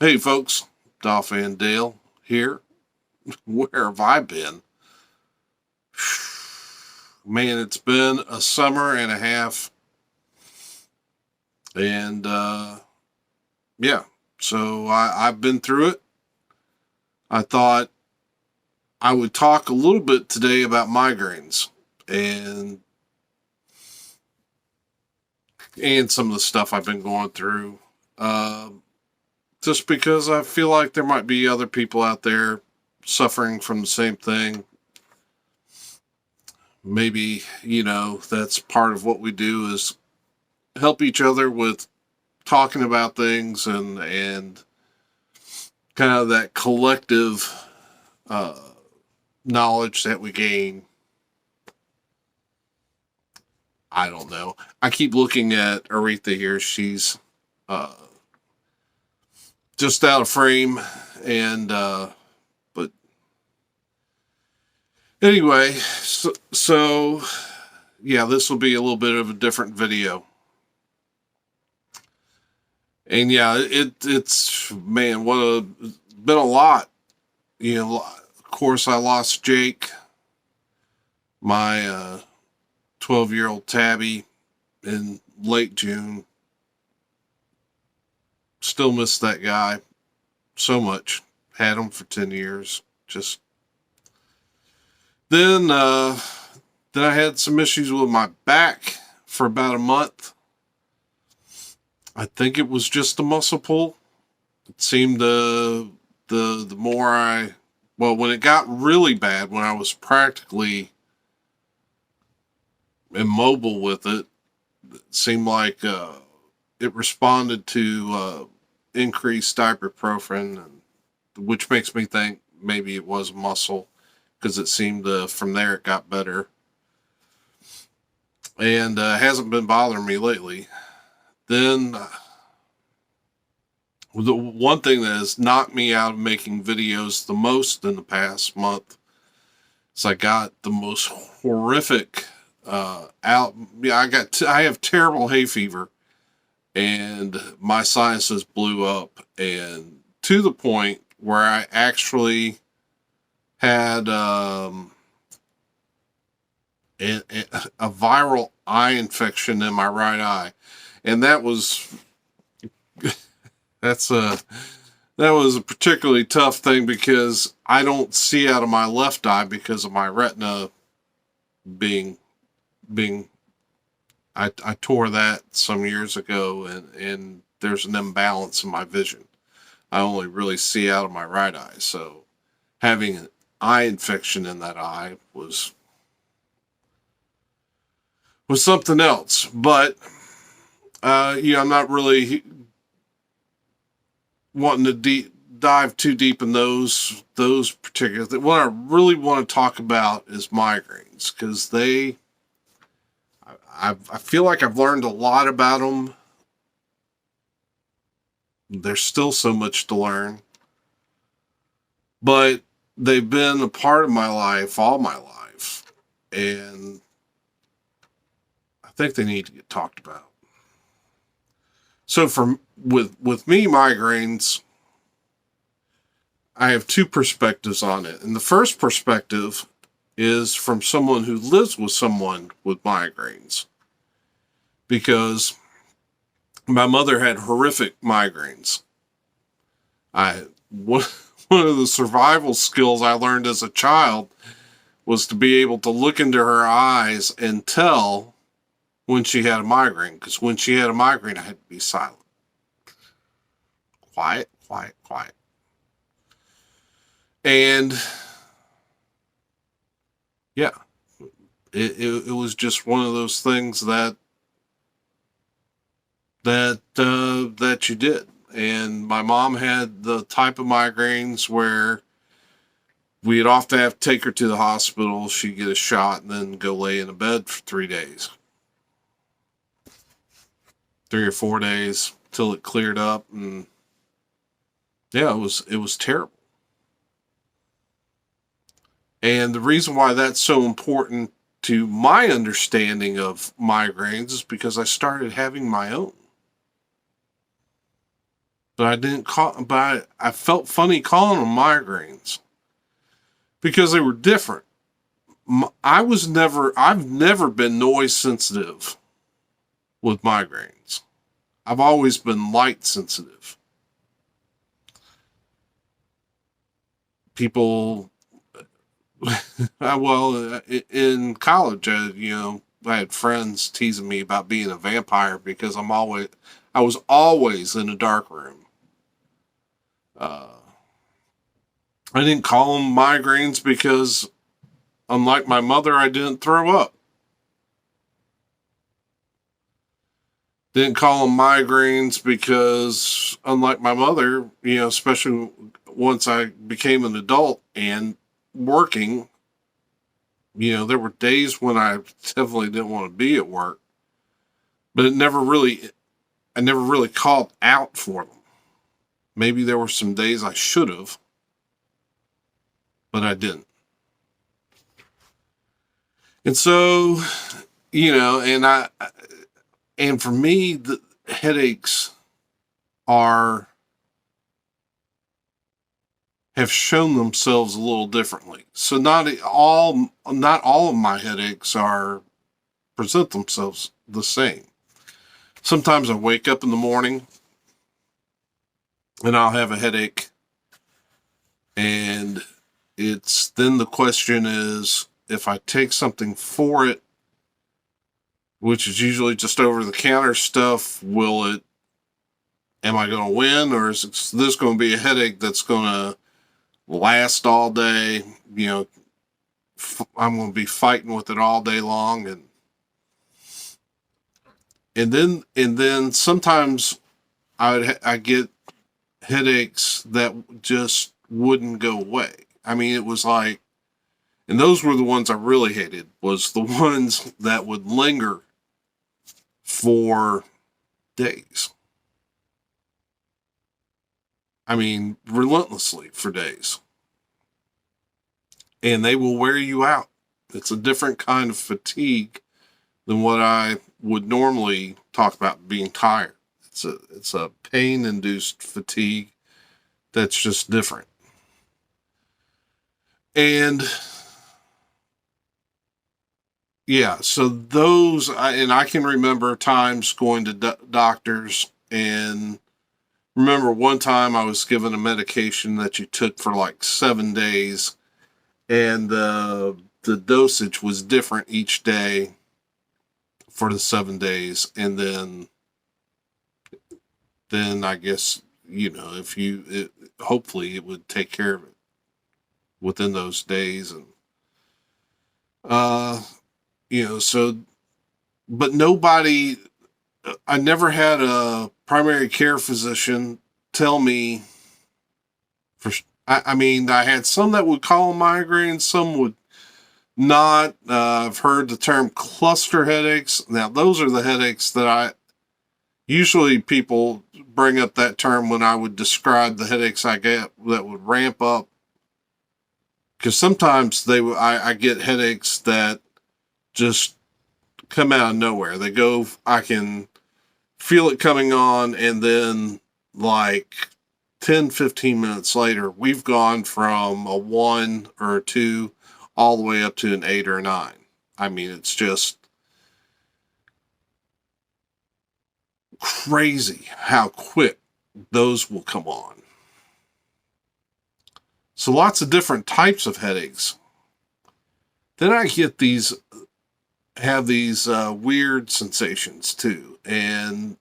Hey folks, Dolph and Dale here. Where have I been? Man, it's been a summer and a half, and yeah, so I've been through it. I thought I would talk a little bit today about migraines and some of the stuff I've been going through. Uh, just because I feel like there might be other people out there suffering from the same thing. Maybe, that's part of what we do is help each other with talking about things and kind of that collective uh, knowledge that we gain. I don't know. I keep looking at Aretha here. She's uh, just out of frame, and but anyway, so yeah, this will be a little bit of a different video. And yeah, it's man, been a lot. Of course, I lost Jake, my 12-year-old tabby, in late June. Still miss that guy so much. Had him for 10 years. Just then I had some issues with my back for about a month. I think it was just a muscle pull. It seemed the more when it got really bad, when I was practically immobile with it, it seemed like it responded to increased ibuprofen, which makes me think maybe it was muscle, because it seemed from there it got better, and hasn't been bothering me lately. Then the one thing that has knocked me out of making videos the most in the past month is I got the most horrific out. Yeah, I have terrible hay fever, and my sinuses blew up, and to the point where I actually had a viral eye infection in my right eye, and that was that was a particularly tough thing because I don't see out of my left eye because of my retina being I tore that some years ago, and there's an imbalance in my vision. I only really see out of my right eye, so having an eye infection in that eye was something else. But I'm not really wanting to dive too deep in those particular things. What I really want to talk about is migraines, because I feel like I've learned a lot about them. There's still so much to learn, but they've been a part of my life all my life, and I think they need to get talked about. So with me, migraines, I have two perspectives on it. And the first perspective is from someone who lives with someone with migraines, because my mother had horrific migraines. One of the survival skills I learned as a child was to be able to look into her eyes and tell when she had a migraine, because when she had a migraine, I had to be silent. Quiet, quiet, quiet. And yeah, it was just one of those things that you did. And my mom had the type of migraines where we'd often have to take her to the hospital. She'd get a shot and then go lay in a bed for 3 days. 3 or 4 days till it cleared up. And yeah, it was terrible. And the reason why that's so important to my understanding of migraines is because I started having my own. but I didn't call, but I felt funny calling them migraines because they were different. I've never been noise sensitive with migraines. I've always been light sensitive. People, well, in college, I had friends teasing me about being a vampire because I was always in a dark room. Uh, I didn't call them migraines because, unlike my mother, I didn't throw up. Didn't call them migraines because, unlike my mother, especially once I became an adult and working, there were days when I definitely didn't want to be at work, but I never really called out for them. Maybe there were some days I should have, but I didn't. And so, and for me, the headaches have shown themselves a little differently. So not all of my headaches present themselves the same. Sometimes I wake up in the morning and I'll have a headache, and then the question is, if I take something for it, which is usually just over the counter stuff, am I going to win, or is this going to be a headache that's going to last all day? I'm going to be fighting with it all day long, and then sometimes I get headaches that just wouldn't go away. I mean, it was like, and those were the ones I really hated, was the ones that would linger for days. I mean, relentlessly for days. And they will wear you out. It's a different kind of fatigue than what I would normally talk about being tired. It's a pain-induced fatigue that's just different. And yeah, so I can remember times going to doctors, and remember one time I was given a medication that you took for like 7 days, and the dosage was different each day for the 7 days, and then I guess, hopefully it would take care of it within those days. And so, but I never had a primary care physician tell me I mean, I had some that would call them migraines, some would not. I've heard the term cluster headaches. Now, those are the headaches that usually people bring up that term when I would describe the headaches I get that would ramp up. Because sometimes I get headaches that just come out of nowhere. I can feel it coming on, and then like 10, 15 minutes later, we've gone from a 1 or a 2 all the way up to an 8 or a 9. I mean, it's just crazy how quick those will come on. So lots of different types of headaches. Then I have these weird sensations too. And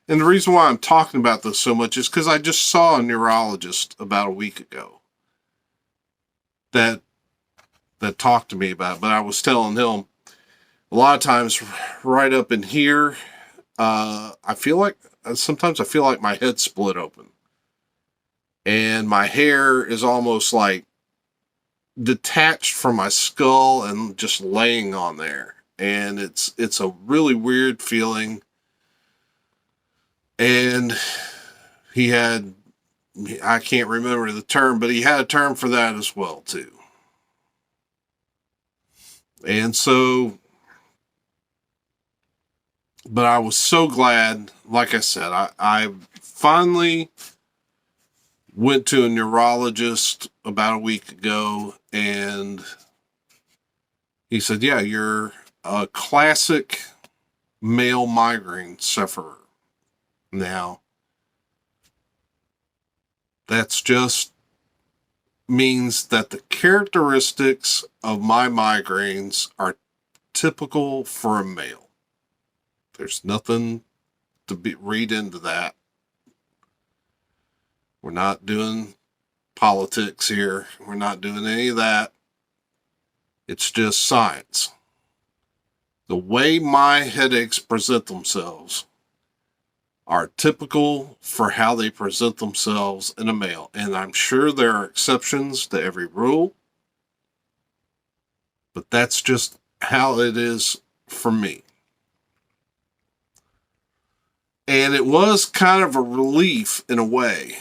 and the reason why I'm talking about this so much is because I just saw a neurologist about a week ago that talked to me about it. But I was telling him, a lot of times right up in here, sometimes I feel like my head split open. And my hair is almost like detached from my skull and just laying on there. And it's a really weird feeling. And I can't remember the term, but he had a term for that as well too. And so But I was so glad, like I said, I finally went to a neurologist about a week ago, and he said, yeah, you're a classic male migraine sufferer. Now, that's just means that the characteristics of my migraines are typical for a male. There's nothing to read into that. We're not doing politics here. We're not doing any of that. It's just science. The way my headaches present themselves are typical for how they present themselves in a male. And I'm sure there are exceptions to every rule, but that's just how it is for me. And it was kind of a relief in a way,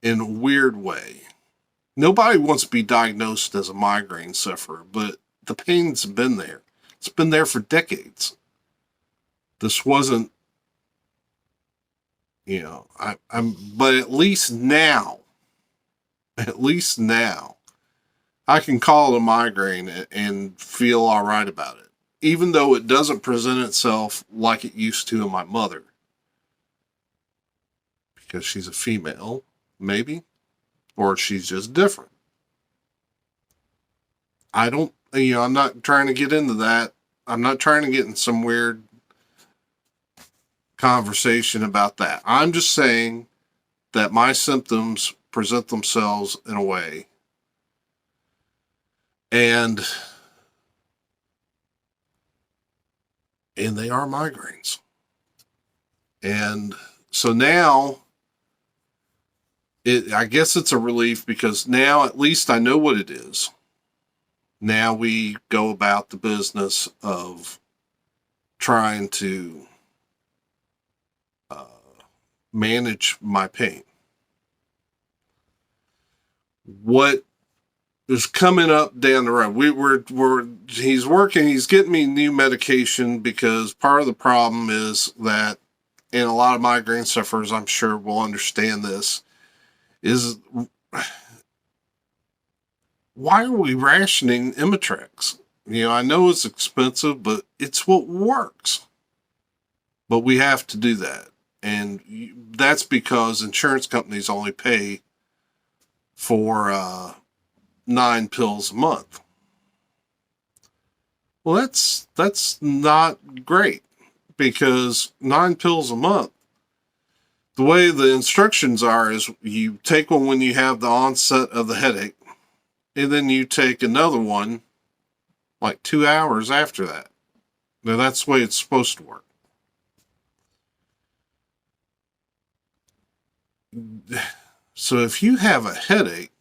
in a weird way. Nobody wants to be diagnosed as a migraine sufferer, but the pain's been there. It's been there for decades. This wasn't, but at least now, I can call it a migraine and feel all right about it, even though it doesn't present itself like it used to in my mother, because she's a female, maybe, or she's just different. I'm not trying to get into that. I'm not trying to get in some weird conversation about that. I'm just saying that my symptoms present themselves in a way. And they are migraines. And so now I guess it's a relief, because now at least I know what it is. Now we go about the business of trying to manage my pain. What is coming up down the road? He's getting me new medication, because part of the problem is that, and a lot of migraine sufferers, I'm sure, will understand this, is why are we rationing Imitrex? I know it's expensive, but it's what works. But we have to do that. And that's because insurance companies only pay for 9 pills a month. Well, that's not great, because 9 pills a month, the way the instructions are is you take one when you have the onset of the headache, and then you take another one like 2 hours after that. Now, that's the way it's supposed to work. So if you have a headache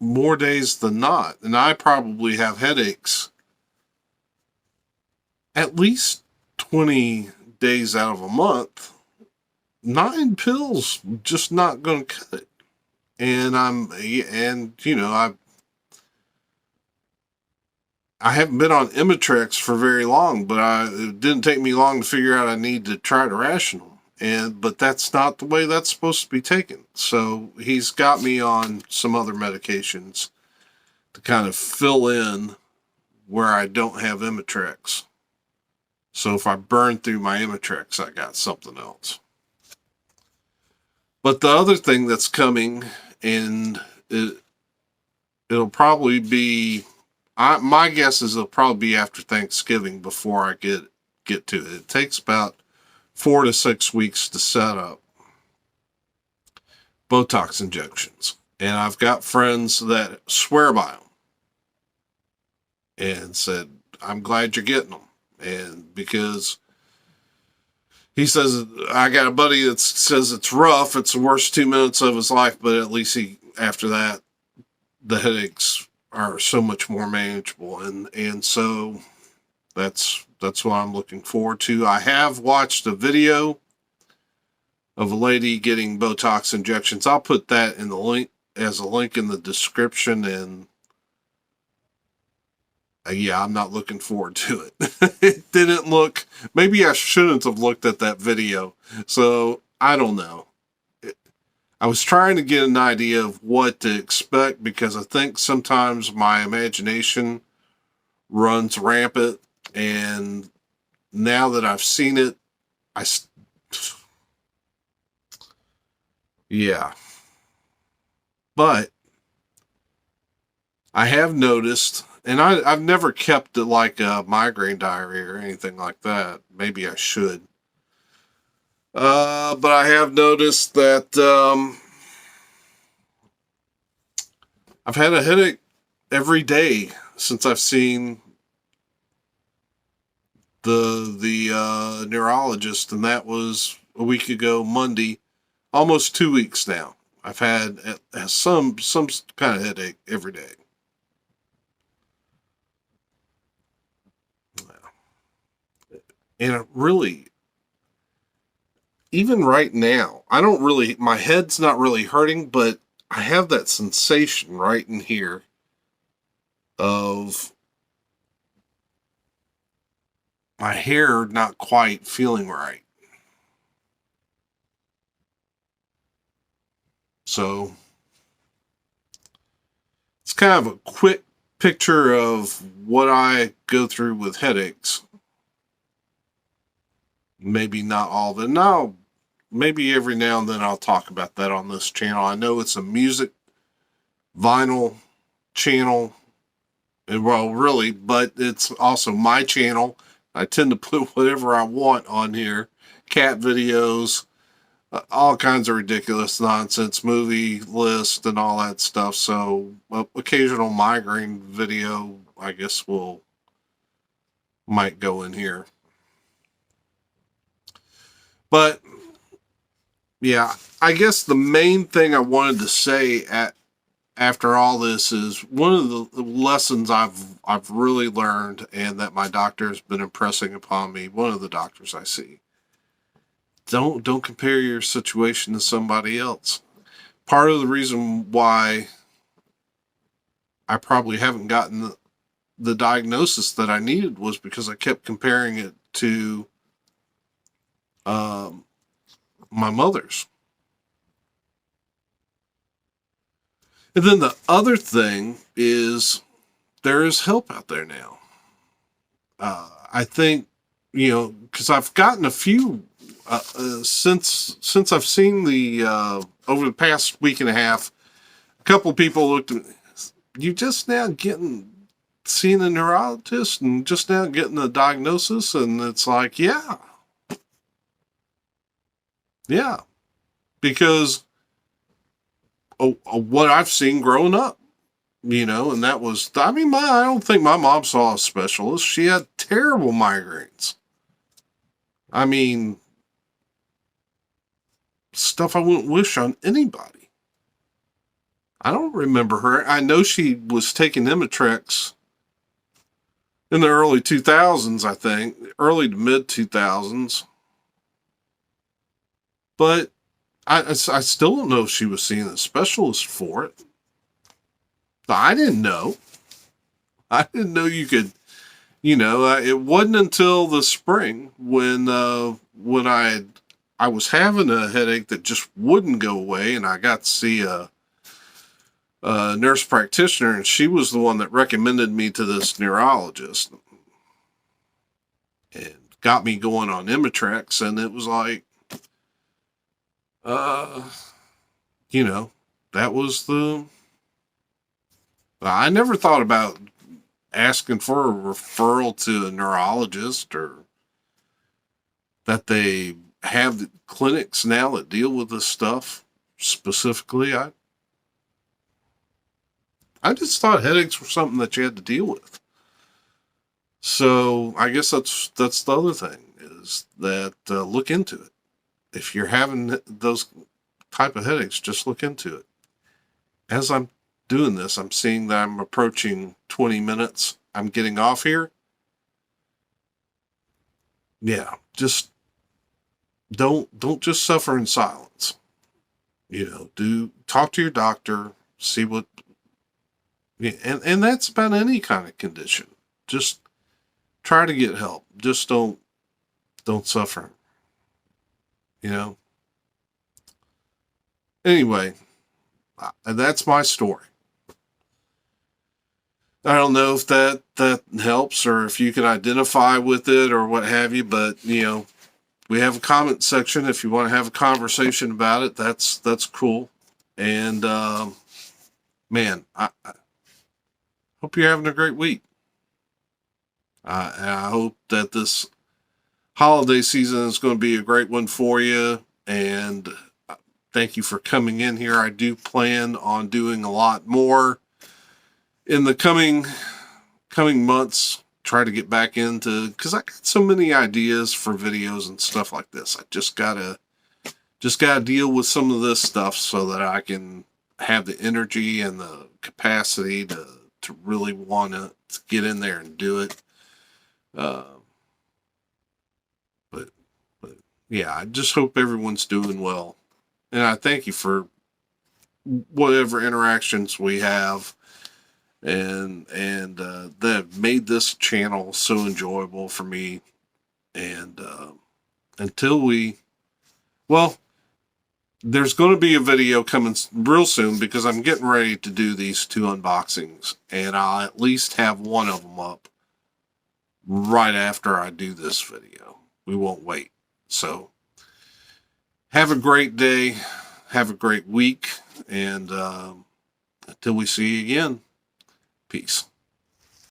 more days than not, and I probably have headaches at least 20 days out of a month, 9 pills just not going to cut it. And I haven't been on Imitrex for very long, but it didn't take me long to figure out I need to try to ration them. But that's not the way that's supposed to be taken. So he's got me on some other medications to kind of fill in where I don't have Imitrex. So if I burn through my Imitrex, I got something else. But the other thing that's coming, and it'll probably be, my guess is it'll probably be after Thanksgiving before I get to it. It takes about 4 to 6 weeks to set up Botox injections. And I've got friends that swear by them and said, I'm glad you're getting them. And because he says, I got a buddy that says it's rough, it's the worst 2 minutes of his life, but at least after that, the headaches are so much more manageable. And so that's what I'm looking forward to. I have watched a video of a lady getting Botox injections. I'll put that in the link as a link in the description, and Yeah, I'm not looking forward to it. It didn't look, maybe I shouldn't have looked at that video. So I don't know. I was trying to get an idea of what to expect because I think sometimes my imagination runs rampant. And now that I've seen it, I, yeah. But I have noticed, and I've never kept it like a migraine diary or anything like that. Maybe I should. But I have noticed that I've had a headache every day since I've seen the neurologist, and that was a week ago Monday, almost 2 weeks now. I've had some kind of headache every day. And it really, even right now, I don't really, my head's not really hurting, but I have that sensation right in here of my hair not quite feeling right. So it's kind of a quick picture of what I go through with headaches. Maybe not all of it. No, maybe every now and then I'll talk about that on this channel. I know it's a music vinyl channel, and well, really, but it's also my channel. I tend to put whatever I want on here. Cat videos, all kinds of ridiculous nonsense, movie list and all that stuff. So occasional migraine video, I guess might go in here. But yeah, I guess the main thing I wanted to say after all this is one of the lessons I've really learned, and that my doctor has been impressing upon me. One of the doctors I see, don't compare your situation to somebody else. Part of the reason why I probably haven't gotten the diagnosis that I needed was because I kept comparing it to my mother's. And then the other thing is there is help out there now. I think, because I've gotten a few since I've seen the over the past week and a half. A couple of people looked at me. You just now seeing a neurologist and just now getting the diagnosis, and it's like, yeah, because what I've seen growing up, and that was, I don't think my mom saw a specialist. She had terrible migraines. I mean, stuff I wouldn't wish on anybody. I don't remember her. I know she was taking Imitrex in the early 2000s, I think, early to mid 2000s. But I still don't know if she was seeing a specialist for it. I didn't know. I didn't know you could, it wasn't until the spring when I was having a headache that just wouldn't go away, and I got to see a nurse practitioner, and she was the one that recommended me to this neurologist and got me going on Imitrex, and it was like, that was I never thought about asking for a referral to a neurologist, or that they have clinics now that deal with this stuff specifically. I just thought headaches were something that you had to deal with. So I guess that's the other thing, is that look into it. If you're having those type of headaches, just look into it. As I'm doing this, I'm seeing that I'm approaching 20 minutes. I'm getting off here. Yeah, just don't just suffer in silence. Talk to your doctor, see what, and that's about any kind of condition. just try to get help. Just don't suffer. You know. Anyway, that's my story. I don't know if that helps or if you can identify with it or what have you, but we have a comment section if you want to have a conversation about it. That's cool. And man, I hope you're having a great week. I hope that this holiday season is going to be a great one for you. And thank you for coming in here. I do plan on doing a lot more in the coming months. Try to get back into, because I got so many ideas for videos and stuff like this. I just gotta deal with some of this stuff so that I can have the energy and the capacity to really want to get in there and do it. But yeah, I just hope everyone's doing well, and I thank you for whatever interactions we have, and that made this channel so enjoyable for me. And there's going to be a video coming real soon because I'm getting ready to do these 2 unboxings, and I'll at least have one of them up right after I do this video. We won't wait. So have a great day. Have a great week. And until we see you again, peace.